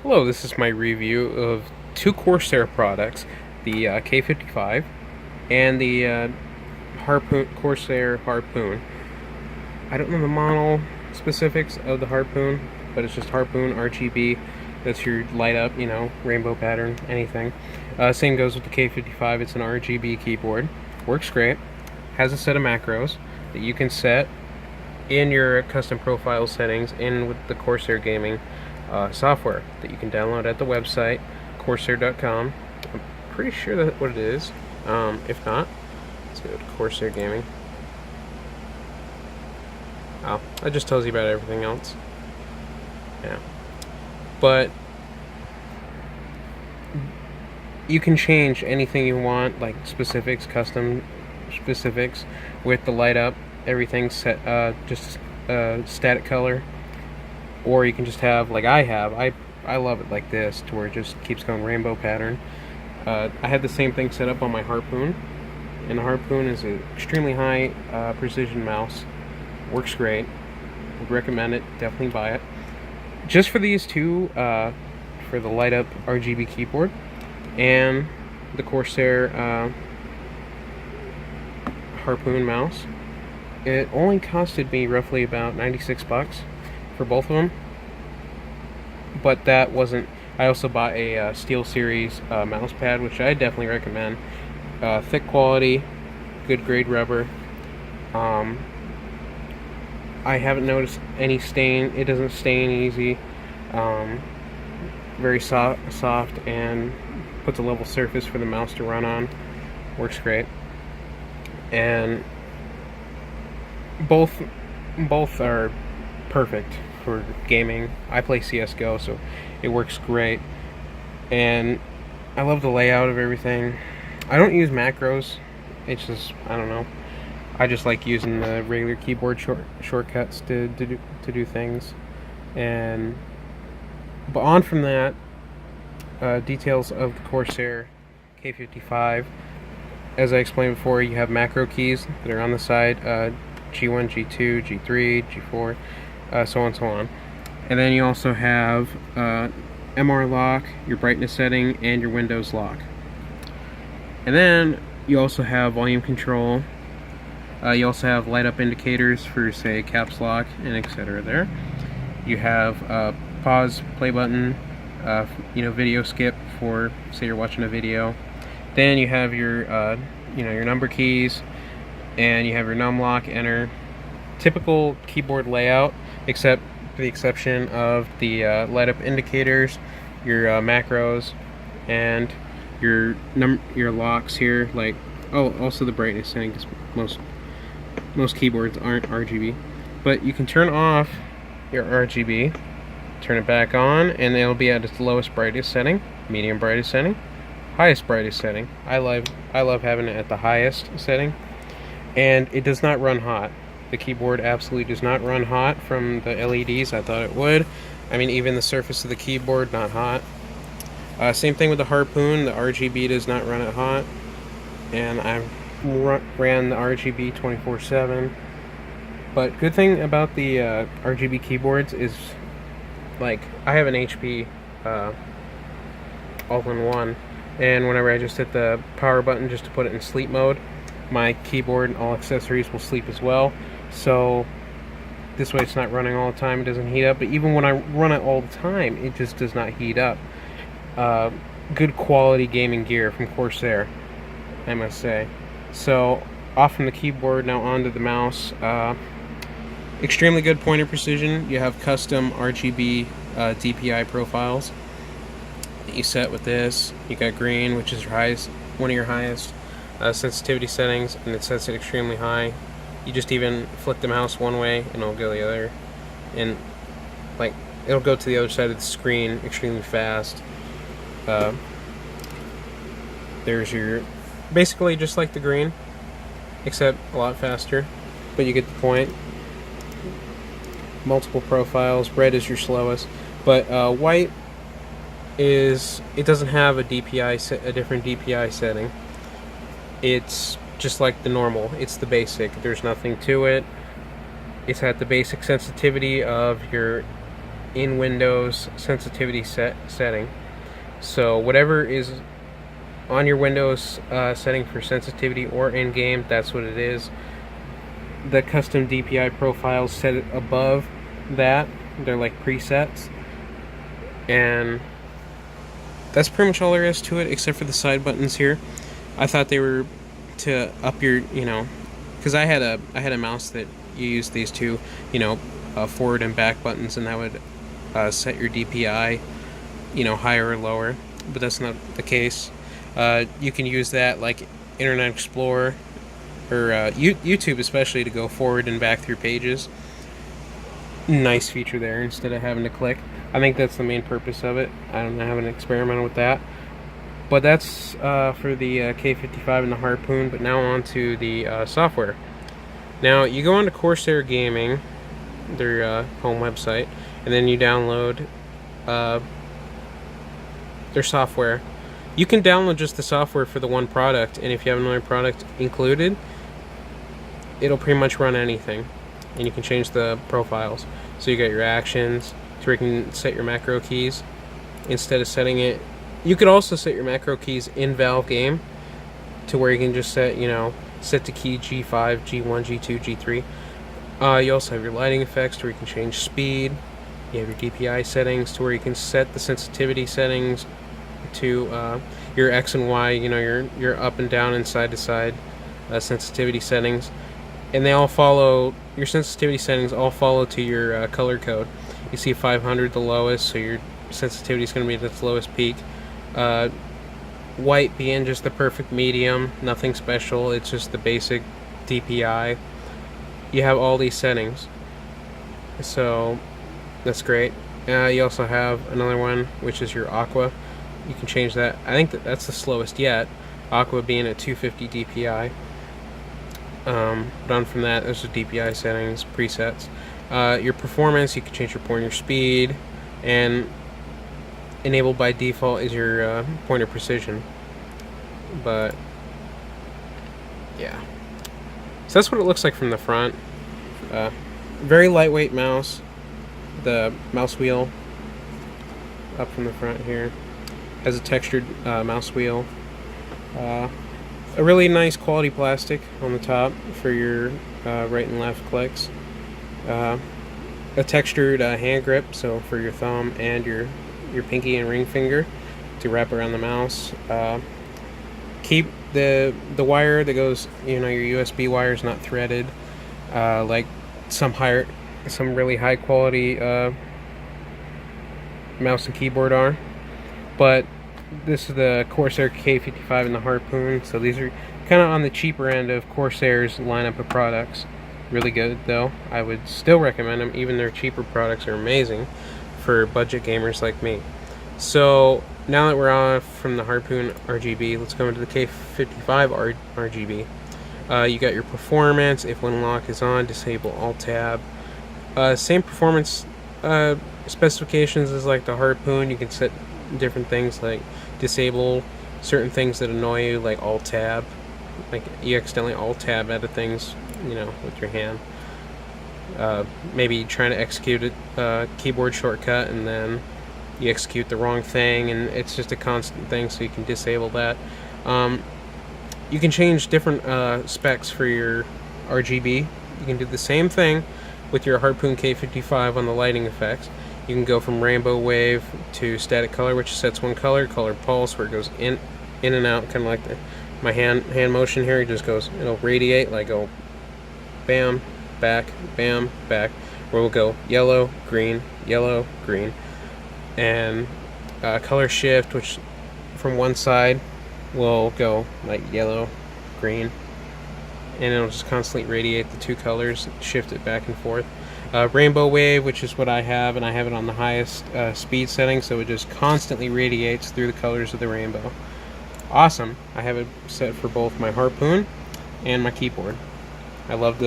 Hello, this is my review of two Corsair products, the K55 and the Corsair Harpoon. I don't know the model specifics of the Harpoon, but it's just Harpoon RGB. That's your light up, rainbow pattern, anything. Same goes with the K55. It's an RGB keyboard. Works great. Has a set of macros that you can set in your custom profile settings in with the Corsair Gaming software that you can download at the website corsair.com. I'm pretty sure that's what it is. If not, let's go to Corsair Gaming. Oh, that just tells you about everything else. Yeah, but you can change anything you want, like specifics, custom specifics, with the light up. Everything's set just static color, or you can just have, like I have, I love it like this, to where it just keeps going rainbow pattern. I had the same thing set up on my Harpoon, and the Harpoon is an extremely high precision mouse. Works great. Would recommend it. Definitely buy it. Just for these two, for the light up RGB keyboard and the Corsair Harpoon mouse, it only costed me roughly about 96 bucks for both of them. But that wasn't. I also bought a SteelSeries mouse pad, which I definitely recommend. Thick quality, good grade rubber. I haven't noticed any stain. It doesn't stain easy. Very soft, and puts a level surface for the mouse to run on. Works great. And both are perfect for gaming. I play CS:GO, so it works great. And I love the layout of everything. I don't use macros. It's just, I don't know. I just like using the regular keyboard shortcuts to do things. But on from that, details of the Corsair K55. As I explained before, you have macro keys that are on the side, G1, G2, G3, G4, so on and so on. And then you also have MR lock, your brightness setting, and your Windows lock. And then you also have volume control. You also have light up indicators for, say, caps lock and etc. There. You have pause, play button, video skip for, say, you're watching a video. Then you have your your number keys, and you have your num lock, enter. Typical keyboard layout, except for the exception of the light up indicators, your macros, and your locks here. Like, also the brightness setting, because most keyboards aren't RGB. But you can turn off your RGB, turn it back on, and it'll be at its lowest brightest setting, medium brightest setting, highest brightest setting. I love having it at the highest setting, and it does not run hot. The keyboard absolutely does not run hot from the LEDs. I thought it would. I mean, even the surface of the keyboard, not hot. Same thing with the Harpoon. The RGB does not run it hot, and I ran the RGB 24/7. But good thing about the RGB keyboards is, like, I have an HP all-in-one, and whenever I just hit the power button just to put it in sleep mode, my keyboard and all accessories will sleep as well. So this way it's not running all the time, it doesn't heat up. But even when I run it all the time, it just does not heat up. Good quality gaming gear from Corsair, I must say. So off from the keyboard, now onto the mouse. Extremely good pointer precision. You have custom RGB DPI profiles that you set with this. You got green, which is one of your highest sensitivity settings, and it sets it extremely high. You just even flick the mouse one way and it'll go the other, and like it'll go to the other side of the screen extremely fast. There's your, basically just like the green, except a lot faster, but you get the point. Multiple profiles. Red is your slowest, but white is, it doesn't have a different DPI setting. It's just like the normal. It's the basic. There's nothing to it. It's at the basic sensitivity of your in Windows sensitivity setting. So whatever is on your Windows setting for sensitivity or in game, that's what it is. The custom DPI profiles set it above that. They're like presets, and that's pretty much all there is to it, except for the side buttons here. I thought they were to up your, because I had a mouse that you use these two, forward and back buttons, and that would set your DPI, higher or lower. But that's not the case. You can use that like Internet Explorer or YouTube, especially, to go forward and back through pages. Nice feature there instead of having to click. I think that's the main purpose of it. I haven't experimented with that. But that's for the K55 and the Harpoon. But now on to the software. Now you go on to Corsair Gaming, their home website, and then you download their software. You can download just the software for the one product, and if you have another product included, it'll pretty much run anything. And you can change the profiles. So you got your actions, to where you can set your macro keys instead of setting it. You could also set your macro keys in Valve Game to where you can just set, set to key G5, G1, G2, G3. You also have your lighting effects to where you can change speed. You have your DPI settings to where you can set the sensitivity settings to your X and Y, your up and down and side to side sensitivity settings. And they all follow, your sensitivity settings all follow to your color code. You see 500 the lowest, so your sensitivity is going to be at its lowest peak. White being just the perfect medium, nothing special, it's just the basic DPI. You have all these settings, so that's great. You also have another one, which is your Aqua. You can change that. I think that's the slowest yet, Aqua being at 250 DPI. Done from that, those are DPI settings, presets. Your performance, you can change your pointer speed, and enabled by default is your pointer precision. But yeah, so that's what it looks like from the front. Very lightweight mouse. The mouse wheel up from the front here has a textured mouse wheel. A really nice quality plastic on the top for your right and left clicks. A textured hand grip, so for your thumb and your pinky and ring finger to wrap around the mouse. Keep the wire that goes, your USB wire is not threaded like some really high quality mouse and keyboard are. But this is the Corsair K55 and the Harpoon, so these are kind of on the cheaper end of Corsair's lineup of products. Really good though. I would still recommend them. Even their cheaper products are amazing for budget gamers like me. So now that we're off from the Harpoon RGB, let's go into the K55 RGB. You got your performance. If one lock is on, disable Alt Tab. Same performance specifications as like the Harpoon. You can set different things like disable certain things that annoy you, like Alt Tab. Like you accidentally Alt Tab out of things, with your hand. Maybe trying to execute a keyboard shortcut and then you execute the wrong thing, and it's just a constant thing, so you can disable that. You can change different specs for your RGB. You can do the same thing with your Harpoon K55 on the lighting effects. You can go from rainbow wave to static color, which sets one color, color pulse, where it goes in and out, kind of like my hand motion here. It just goes, it'll radiate, like go bam, back, bam, back, where we'll go yellow, green, and color shift, which from one side will go like yellow, green, and it'll just constantly radiate the two colors, shift it back and forth. Rainbow wave, which is what I have, and I have it on the highest speed setting, so it just constantly radiates through the colors of the rainbow. Awesome. I have it set for both my Harpoon and my keyboard. I love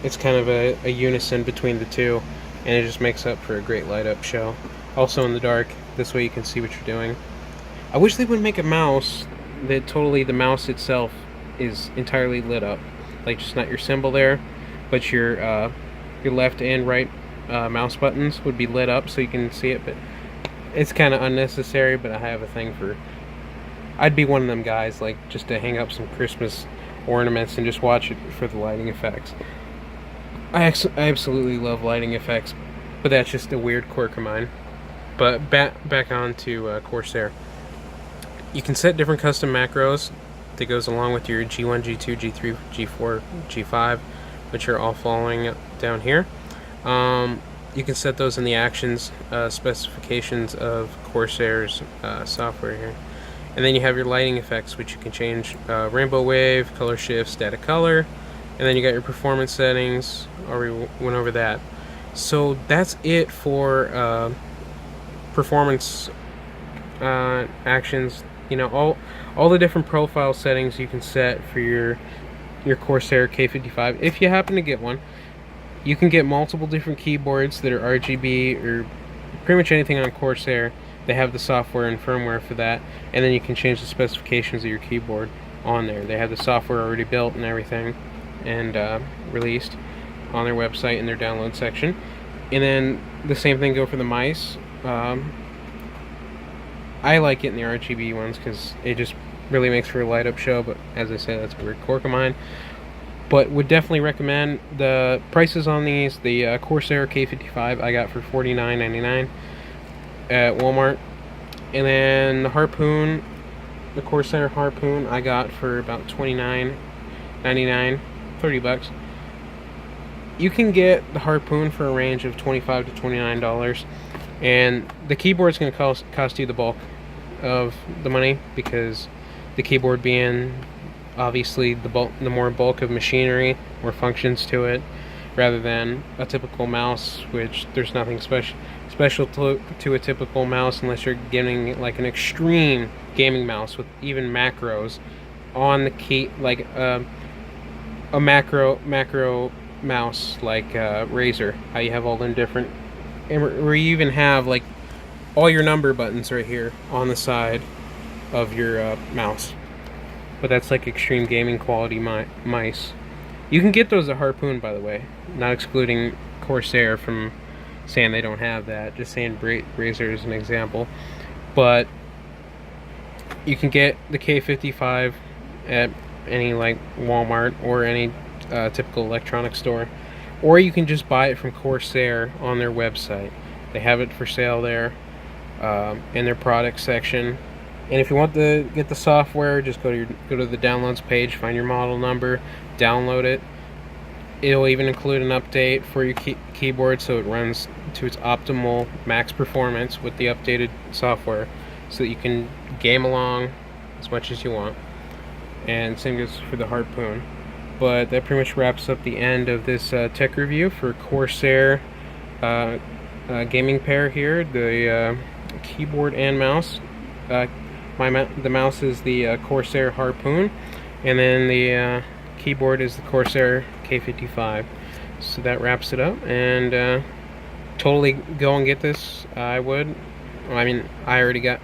it's kind of a unison between the two, and it just makes up for a great light up show. Also in the dark, this way you can see what you're doing. I wish they would make a mouse that the mouse itself is entirely lit up, like just not your symbol there, but your left and right mouse buttons would be lit up so you can see it, but it's kind of unnecessary. But I have a thing for, I'd be one of them guys, like, just to hang up some Christmas ornaments and just watch it for the lighting effects. I absolutely love lighting effects, but that's just a weird quirk of mine. But back on to Corsair. You can set different custom macros that goes along with your G1, G2, G3, G4, G5, which are all following down here. You can set those in the actions specifications of Corsair's software here. And then you have your lighting effects, which you can change rainbow wave, color shift, static color, and then you got your performance settings. Already went over that. So that's it for performance actions. You know, all the different profile settings you can set for your Corsair K55. If you happen to get one, you can get multiple different keyboards that are RGB, or pretty much anything on Corsair. They have the software and firmware for that, and then you can change the specifications of your keyboard on there. They have the software already built and everything, and released on their website in their download section. And then the same thing go for the mice. I like getting the RGB ones because it just really makes for a light up show, but as I said, that's a weird quirk of mine. But would definitely recommend. The prices on these, the Corsair K55 I got for $49.99 at Walmart, and then the Harpoon, the Corsair Harpoon, I got for about $29.99, 30 bucks. You can get the Harpoon for a range of $25 to $29, and the keyboard's going to cost you the bulk of the money, because the keyboard being obviously the more bulk of machinery, more functions to it, rather than a typical mouse, which there's nothing special to a typical mouse unless you're getting like an extreme gaming mouse with even macros on the key, like a macro mouse like Razer. How you have all them different, where you even have like all your number buttons right here on the side of your mouse. But that's like extreme gaming quality mice. You can get those at Harpoon, by the way, not excluding Corsair from saying they don't have that, just saying Razer is an example. But you can get the K55 at any like Walmart or any typical electronics store, or you can just buy it from Corsair on their website. They have it for sale there in their product section. And if you want to get the software, just go to the downloads page, find your model number, download it. It'll even include an update for your keyboard, so it runs to its optimal max performance with the updated software, so that you can game along as much as you want. And same goes for the Harpoon. But that pretty much wraps up the end of this tech review for Corsair gaming pair here, the keyboard and mouse. The mouse is the Corsair Harpoon, and then the keyboard is the Corsair K55. So that wraps it up, and totally go and get this. I would. I mean, I already got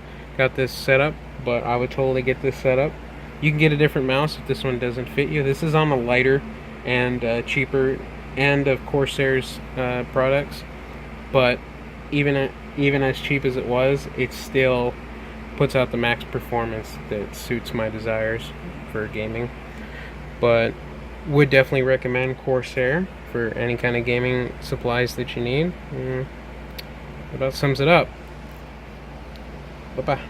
this set up, but I would totally get this set up. You can get a different mouse if this one doesn't fit you. This is on the lighter and cheaper end of Corsair's products, but even as cheap as it was, it still puts out the max performance that suits my desires for gaming. But would definitely recommend Corsair for any kind of gaming supplies that you need. That about sums it up. Bye bye.